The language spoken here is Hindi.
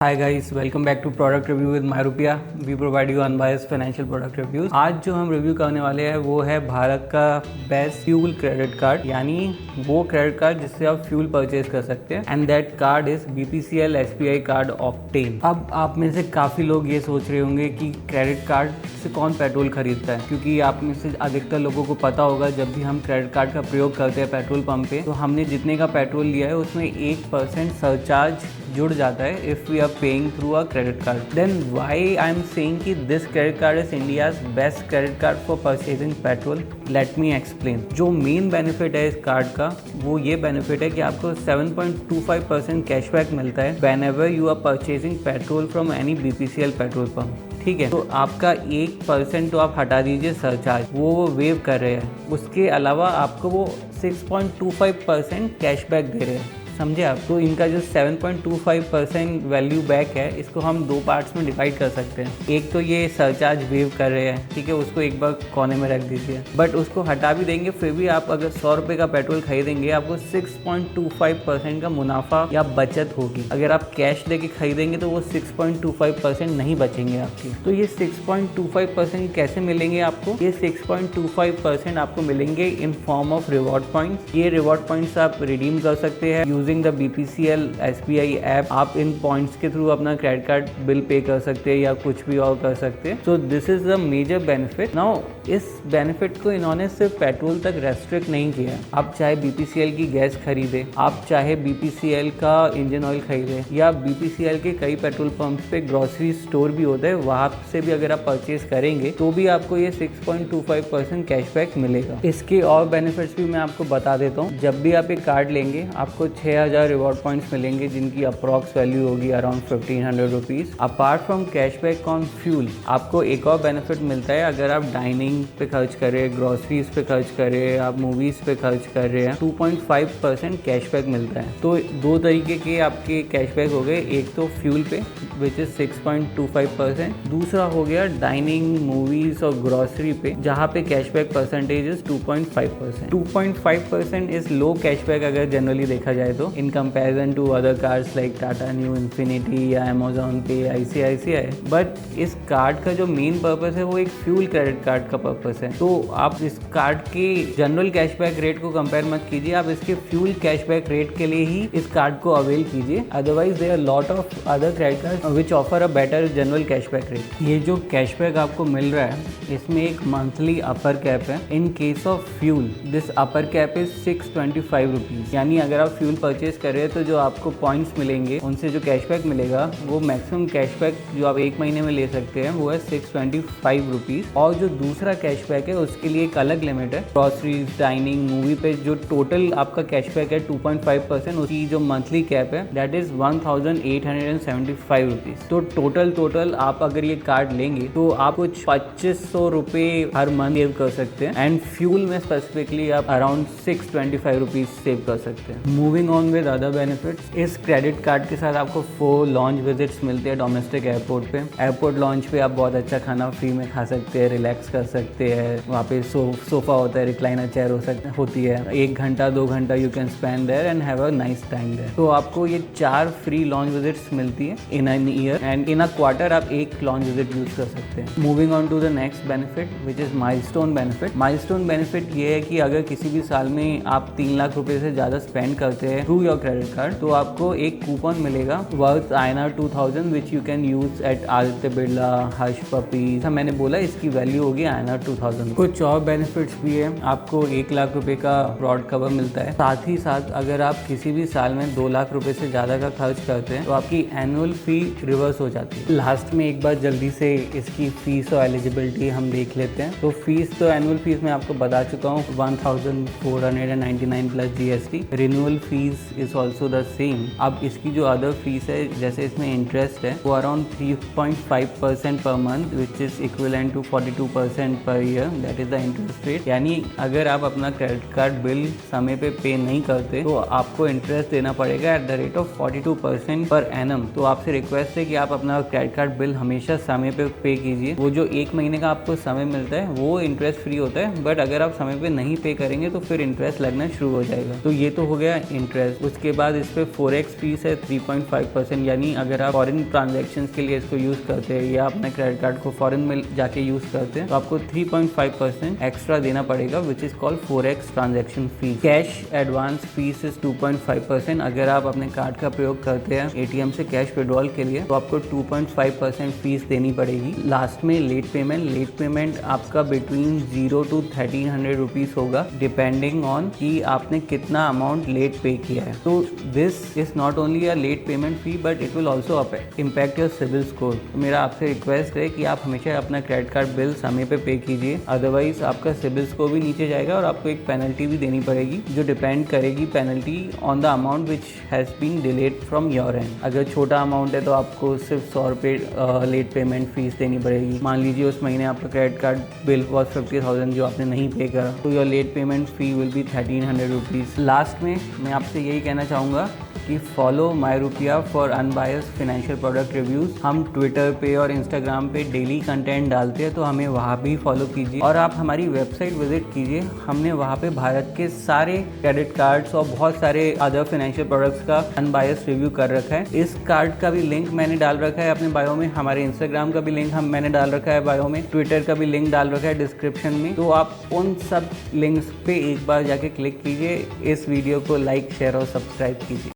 Hi guys, welcome back to product review with MyRupaya. We provide you unbiased financial product reviews. आज जो हम रिव्यू करने वाले हैं वो है भारत का बेस्ट फ्यूल क्रेडिट कार्ड, यानी वो क्रेडिट कार्ड जिससे आप फ्यूल परचेज कर सकते हैं। And that card is BPCL SBI card octane. अब आप में से काफ़ी लोग ये सोच रहे होंगे कि क्रेडिट कार्ड से कौन पेट्रोल खरीदता है, क्योंकि आप में से अधिकतर लोगों को पता होगा जब भी हम क्रेडिट कार्ड का प्रयोग करते हैं पेट्रोल पंप पे, तो हमने जितने का पेट्रोल लिया है उसमें 1% सरचार्ज जुड़ जाता है if we are paying through a credit card. Then why I am saying कि this credit card is India's best credit card for purchasing petrol. Let me explain. जो मेन बेनिफिट है इस कार्ड का वो ये बेनिफिट है कि आपको 7.25% कैशबैक मिलता है whenever you are purchasing petrol from any BPCL petrol pump. ठीक है, तो आपका 1% तो आप हटा दीजिए सरचार्ज, वो वेव कर रहे हैं। उसके अलावा आपको वो 6.25% कैशबैक दे रहे हैं। समझे आप? तो इनका जो 7.25% वैल्यू बैक है, इसको हम दो पार्ट्स में डिवाइड कर सकते हैं। एक तो ये सरचार्ज वेव कर रहे हैं, ठीक है, उसको एक बार कोने में रख दीजिए, बट उसको हटा भी देंगे फिर भी आप अगर 100 रुपये का पेट्रोल खरीदेंगे आपको 6.25% का मुनाफा या बचत होगी। अगर आप कैश लेके खरीदेंगे तो वो 6.25% नहीं बचेंगे आपकी। तो ये 6.25% कैसे मिलेंगे आपको? ये 6.25% आपको मिलेंगे in form of reward points. ये रिवॉर्ड पॉइंट्स आप रिडीम कर सकते हैं using the BPCL SBI app. आप इन पॉइंट्स के थ्रू अपना क्रेडिट कार्ड बिल पे कर सकते हैं या कुछ भी और कर सकते हैं। So this is the major benefit. Now इस बेनिफिट को इन्होंने सिर्फ पेट्रोल तक रेस्ट्रिक्ट नहीं किया। आप चाहे BPCL की गैस खरीदे, आप चाहे BPCL का इंजन ऑयल खरीदे, या BPCL के कई पेट्रोल पंप्स पे ग्रोसरी स्टोर भी होता है, वहाँ से भी अगर आप परचेज करेंगे तो भी आपको ये 6.25% कैशबैक मिलेगा। इसके और बेनिफिट्स भी मैं आपको बता देता हूँ। जब भी आप एक कार्ड लेंगे आपको 6,000 रिवॉर्ड पॉइंट्स मिलेंगे, जिनकी अप्रॉक्स वैल्यू होगी around 1500 rupees. Apart from cashback on fuel, आपको एक और बेनिफिट मिलता है। अगर आप डाइनिंग पे खर्च करें, ग्रोसरीज पे खर्च करें, आप मूवीज़ पे खर्च कर रहे हैं, 2.5% कैशबैक मिलता है। तो दो तरीके के आपके कैशबैक हो गए, एक तो फ्यूल पे विच इज़ 6.25%, दूसरा हो गया डाइनिंग, मूवीज़ और ग्रोसरी पे, जहाँ पे cashback percentage is 2.5%। 2.5% is low cashback अगर जनरली देखा जाए तो, in comparison to other cards like Tata Neu, Infinity या अमेजोन पे, ICICI। बट इस कार्ड का जो मेन पर्पस है वो एक फ्यूल क्रेडिट कार्ड का पर्पस है। तो आप इस कार्ड के जनरल कैशबैक रेट को कंपेयर मत कीजिए, आप इसके फ्यूल कैशबैक रेट के लिए ही इस कार्ड को अवेल कीजिए। Otherwise there are lot of other credit card which offer a better general cashback rate. ये जो कैशबैक आपको मिल रहा है इसमें एक मंथली अपर कैप है। In case of fuel this upper cap is 625 rupees, यानी अगर आप फ्यूल परचेज कर रहे हैं तो जो आपको पॉइंट्स मिलेंगे उनसे जो कैशबैक मिलेगा वो मैक्सिमम कैशबैक जो आप एक महीने में ले सकते हैं वो है 625 रुपीज़। और जो दूसरा कैशबैक है उसके लिए एक अलग लिमिट है। ग्रॉसरीज, डाइनिंग, मूवी पे जो टोटल आपका कैशबैक है 2.5%, उसकी जो मंथली कैप है दैट इज 1875 रुपीज़। तो टोटल आप अगर ये कार्ड लेंगे तो आप कुछ 2500 रुपये हर मंथ सेव कर सकते हैं। एंड फ्यूल में स्पेसिफिकली आप अराउंड 625 रुपीज़ सेव कर सकते हैं। Moving on with other benefits, इस क्रेडिट कार्ड के साथ आपको 4 लॉन्च विजिट्स मिलते हैं डोमेस्टिक एयरपोर्ट पे। एयरपोर्ट लॉन्च पे आप बहुत अच्छा खाना फ्री में खा सकते हैं, रिलैक्स कर सकते हैं। वहाँ पे सोफा होता है, रिक्लाइनर चेयर होती है। 1 घंटा 2 घंटा you can spend there and have a nice time there. तो आपको ये 4 फ्री लॉन्च विजिट्स मिलती है in an year, and in a quarter आप 1 लॉन्च विजिट यूज कर सकते हैं। Moving on to the next benefit which is milestone benefit. Milestone benefit ये है कि अगर किसी भी साल में आप 3 लाख रुपए से ज़्यादा स्पेंड करते हैं थ्रू योर क्रेडिट कार्ड तो आपको एक कूपन मिलेगा worth INR 2000 which you can use at Aditya Birla, Hush Puppies. मैंने बोला इसकी वैल्यू होगी INR 2000। कुछ और बेनिफिट्स भी है। आपको 1 लाख रुपए का फ्रॉड कवर मिलता है। साथ ही साथ अगर आप किसी भी साल में 2 लाख रुपए से ज़्यादा का खर्च करते हैं तो आपकी एनुअल फी रिवर्स हो जाती है। लास्ट में एक बार जल्दी से इसकी फीस और एलिजिबिलिटी हम देख लेते हैं। तो फीस तो एनुअल फीस मैं आपको बता चुका हूँ 1499 plus GST। Renewal fees is also the same. अब इसकी जो अदर फीस है, जैसे इसमें इंटरेस्ट है वो around 3.5% per month which is equivalent to 42% per year, that is the interest rate. यानी अगर आप अपना क्रेडिट कार्ड बिल समय पे पे नहीं करते तो आपको इंटरेस्ट देना पड़ेगा at the rate of 42% per annum. तो आपसे रिक्वेस्ट है कि आप अपना क्रेडिट कार्ड बिल हमेशा समय पे कीजिए। वो जो 1 महीने का आपको समय मिलता है वो इंटरेस्ट फ्री होता है, बट अगर आप समय पे नहीं पे करेंगे तो फिर इंटरेस्ट लगना शुरू हो जाएगा। तो ये तो हो गया इंटरेस्ट। उसके बाद इस पे फॉरेक्स फीस है 3.5%, यानी अगर आप फॉरेन ट्रांजेक्शन के लिए इसको यूज करते हैं या अपने क्रेडिट कार्ड को फॉरेन में जाके यूज करते हैं तो आपको 3.5% एक्स्ट्रा देना पड़ेगा, which is called forex transaction fee. Cash advance fees is 2.5%। अगर आप अपने कार्ड का प्रयोग करते हैं एटीएम से कैश विड्रॉल के लिए तो आपको 2.5% फीस देनी पड़ेगी। लास्ट में लेट पेमेंट आपका बिटवीन 0 to 1300 रुपीज होगा, डिपेंडिंग ऑन कि आपने कितना अमाउंट लेट पे किया है। तो this is not only a late payment fee but it will also impact your CIBIL score. तो मेरा आपसे रिक्वेस्ट है कि आप हमेशा अपना क्रेडिट कार्ड बिल समय पे कीजिए, अदरवाइज आपका सिविल स्कोर भी नीचे जाएगा और आपको एक पेनल्टी भी देनी पड़ेगी जो डिपेंड करेगी penalty on the amount which has been delayed from your end. अगर छोटा अमाउंट है तो आपको सिर्फ 100 रुपये लेट पेमेंट फीस देनी पड़ेगी। मान लीजिए उस महीने आपका क्रेडिट कार्ड बिल वॉज 50,000 जो आपने नहीं पे करा, तो your late payment fee will be 1300 rupees. Last में मैं आपसे यही कहना चाहूँगा कि फॉलो माई रुपया for unbiased financial product reviews. हम ट्विटर पे और इंस्टाग्राम पे डेली कंटेंट डालते हैं, तो हमें वहाँ भी फॉलो कीजिए और आप हमारी वेबसाइट विजिट कीजिए। हमने वहाँ पे भारत के सारे क्रेडिट कार्ड्स और बहुत सारे अदर फाइनेंशियल प्रोडक्ट्स का अनबायस्ड रिव्यू कर रखा है। इस कार्ड का भी लिंक मैंने डाल रखा है अपने बायो में, हमारे इंस्टाग्राम का भी लिंक मैंने डाल रखा है बायो में, ट्विटर का भी लिंक डाल रखा है डिस्क्रिप्शन में। तो आप उन सब लिंक्स पे एक बार जाके क्लिक कीजिए, इस वीडियो को लाइक शेयर और सब्सक्राइब कीजिए।